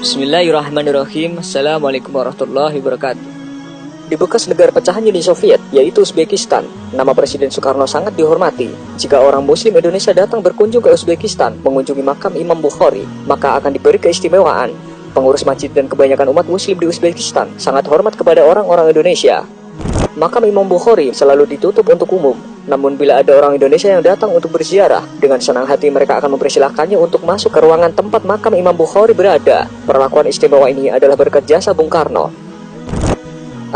Bismillahirrahmanirrahim. Assalamualaikum warahmatullahi wabarakatuh. Di bekas negara pecahan Uni Soviet, yaitu Uzbekistan, nama Presiden Soekarno sangat dihormati. Jika orang Muslim Indonesia datang berkunjung ke Uzbekistan mengunjungi makam Imam Bukhari, maka akan diberi keistimewaan. Pengurus masjid dan kebanyakan umat Muslim di Uzbekistan sangat hormat kepada orang-orang Indonesia. Makam Imam Bukhari selalu ditutup untuk umum. Namun bila ada orang Indonesia yang datang untuk berziarah, dengan senang hati mereka akan mempersilahkannya untuk masuk ke ruangan tempat makam Imam Bukhari berada. Perlakuan istimewa ini adalah berkat jasa Bung Karno.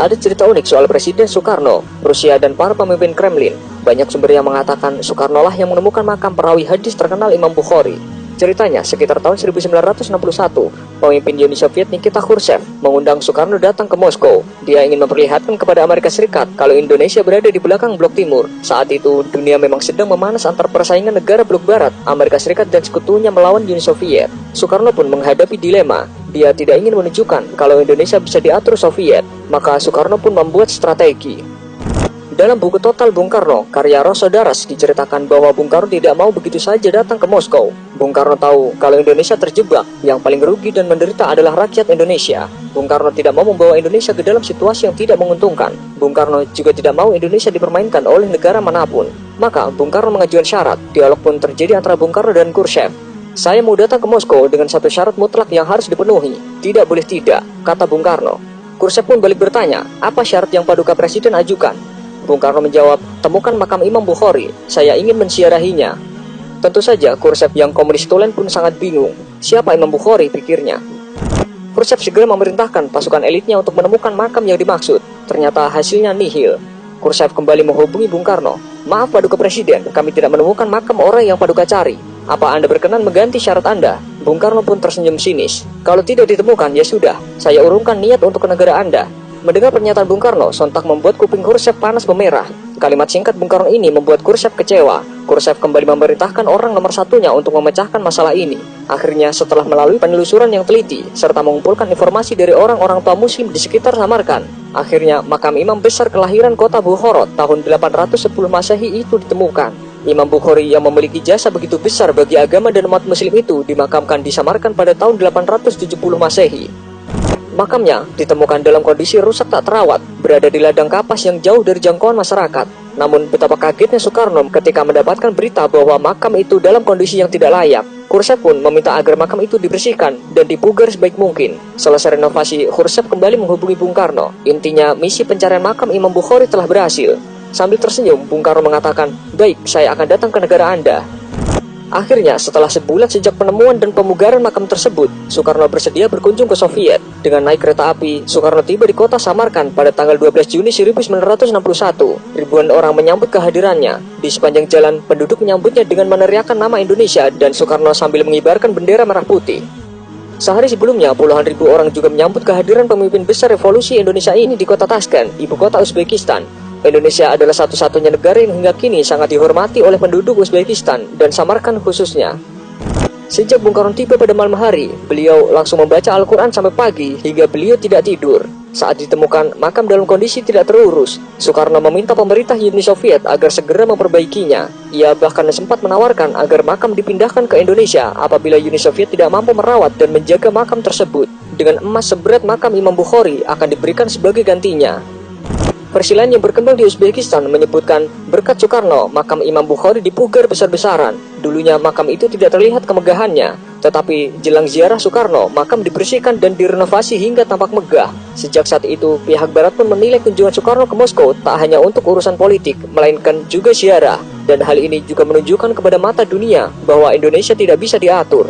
Ada cerita unik soal Presiden Soekarno, Rusia, dan para pemimpin Kremlin. Banyak sumber yang mengatakan Soekarno lah yang menemukan makam perawi hadis terkenal Imam Bukhari. Ceritanya, sekitar tahun 1961, pemimpin Uni Soviet Nikita Khrushchev mengundang Soekarno datang ke Moskow. Dia ingin memperlihatkan kepada Amerika Serikat kalau Indonesia berada di belakang blok timur. Saat itu, dunia memang sedang memanas antar persaingan negara blok barat, Amerika Serikat dan sekutunya melawan Uni Soviet. Soekarno pun menghadapi dilema. Dia tidak ingin menunjukkan kalau Indonesia bisa diatur Soviet, maka Soekarno pun membuat strategi. Dalam buku Total Bung Karno, karya Rosso Daras, diceritakan bahwa Bung Karno tidak mau begitu saja datang ke Moskow. Bung Karno tahu kalau Indonesia terjebak, yang paling rugi dan menderita adalah rakyat Indonesia. Bung Karno tidak mau membawa Indonesia ke dalam situasi yang tidak menguntungkan. Bung Karno juga tidak mau Indonesia dipermainkan oleh negara manapun. Maka Bung Karno mengajukan syarat. Dialog pun terjadi antara Bung Karno dan Khrushchev. Saya mau datang ke Moskow dengan satu syarat mutlak yang harus dipenuhi. Tidak boleh tidak, kata Bung Karno. Khrushchev pun balik bertanya, apa syarat yang Paduka Presiden ajukan? Bung Karno menjawab, temukan makam Imam Bukhari, saya ingin menziarahinya. Tentu saja Khrushchev yang komunis tulen pun sangat bingung. Siapa Imam Bukhari, pikirnya. Khrushchev segera memerintahkan pasukan elitnya untuk menemukan makam yang dimaksud. Ternyata hasilnya nihil. Khrushchev kembali menghubungi Bung Karno. Maaf Paduka Presiden, kami tidak menemukan makam orang yang Paduka cari. Apa Anda berkenan mengganti syarat Anda? Bung Karno pun tersenyum sinis. Kalau tidak ditemukan, ya sudah, saya urungkan niat untuk ke negara Anda. Mendengar pernyataan Bung Karno, sontak membuat kuping Khrushchev panas memerah. Kalimat singkat Bung Karno ini membuat Khrushchev kecewa. Khrushchev kembali memerintahkan orang nomor satunya untuk memecahkan masalah ini. Akhirnya, setelah melalui penelusuran yang teliti, serta mengumpulkan informasi dari orang-orang tua Muslim di sekitar Samarkand, akhirnya makam Imam besar kelahiran kota Bukhara tahun 810 Masehi itu ditemukan. Imam Bukhari yang memiliki jasa begitu besar bagi agama dan umat Muslim itu dimakamkan di Samarkand pada tahun 870 Masehi. Makamnya ditemukan dalam kondisi rusak tak terawat, berada di ladang kapas yang jauh dari jangkauan masyarakat. Namun betapa kagetnya Soekarno ketika mendapatkan berita bahwa makam itu dalam kondisi yang tidak layak. Khrushchev pun meminta agar makam itu dibersihkan dan dipugar sebaik mungkin. Selesai renovasi, Khrushchev kembali menghubungi Bung Karno. Intinya, misi pencarian makam Imam Bukhari telah berhasil. Sambil tersenyum, Bung Karno mengatakan, baik, saya akan datang ke negara Anda. Akhirnya, setelah sebulan sejak penemuan dan pemugaran makam tersebut, Soekarno bersedia berkunjung ke Soviet. Dengan naik kereta api, Soekarno tiba di kota Samarkand pada tanggal 12 Juni 1961. Ribuan orang menyambut kehadirannya. Di sepanjang jalan, penduduk menyambutnya dengan meneriakkan nama Indonesia dan Soekarno sambil mengibarkan bendera merah putih. Sehari sebelumnya, puluhan ribu orang juga menyambut kehadiran pemimpin besar revolusi Indonesia ini di kota Tashkent, ibu kota Uzbekistan. Indonesia adalah satu-satunya negara yang hingga kini sangat dihormati oleh penduduk Uzbekistan dan Samarkand khususnya. Sejak Bung Karno tiba pada malam hari, beliau langsung membaca Al-Quran sampai pagi hingga beliau tidak tidur. Saat ditemukan makam dalam kondisi tidak terurus, Soekarno meminta pemerintah Uni Soviet agar segera memperbaikinya. Ia bahkan sempat menawarkan agar makam dipindahkan ke Indonesia apabila Uni Soviet tidak mampu merawat dan menjaga makam tersebut. Dengan emas seberat makam Imam Bukhari akan diberikan sebagai gantinya. Persilahan yang berkembang di Uzbekistan menyebutkan berkat Soekarno, makam Imam Bukhari dipugar besar-besaran. Dulunya makam itu tidak terlihat kemegahannya, tetapi jelang ziarah Soekarno, makam dibersihkan dan direnovasi hingga tampak megah. Sejak saat itu, pihak Barat pun menilai kunjungan Soekarno ke Moskow tak hanya untuk urusan politik, melainkan juga ziarah. Dan hal ini juga menunjukkan kepada mata dunia bahwa Indonesia tidak bisa diatur.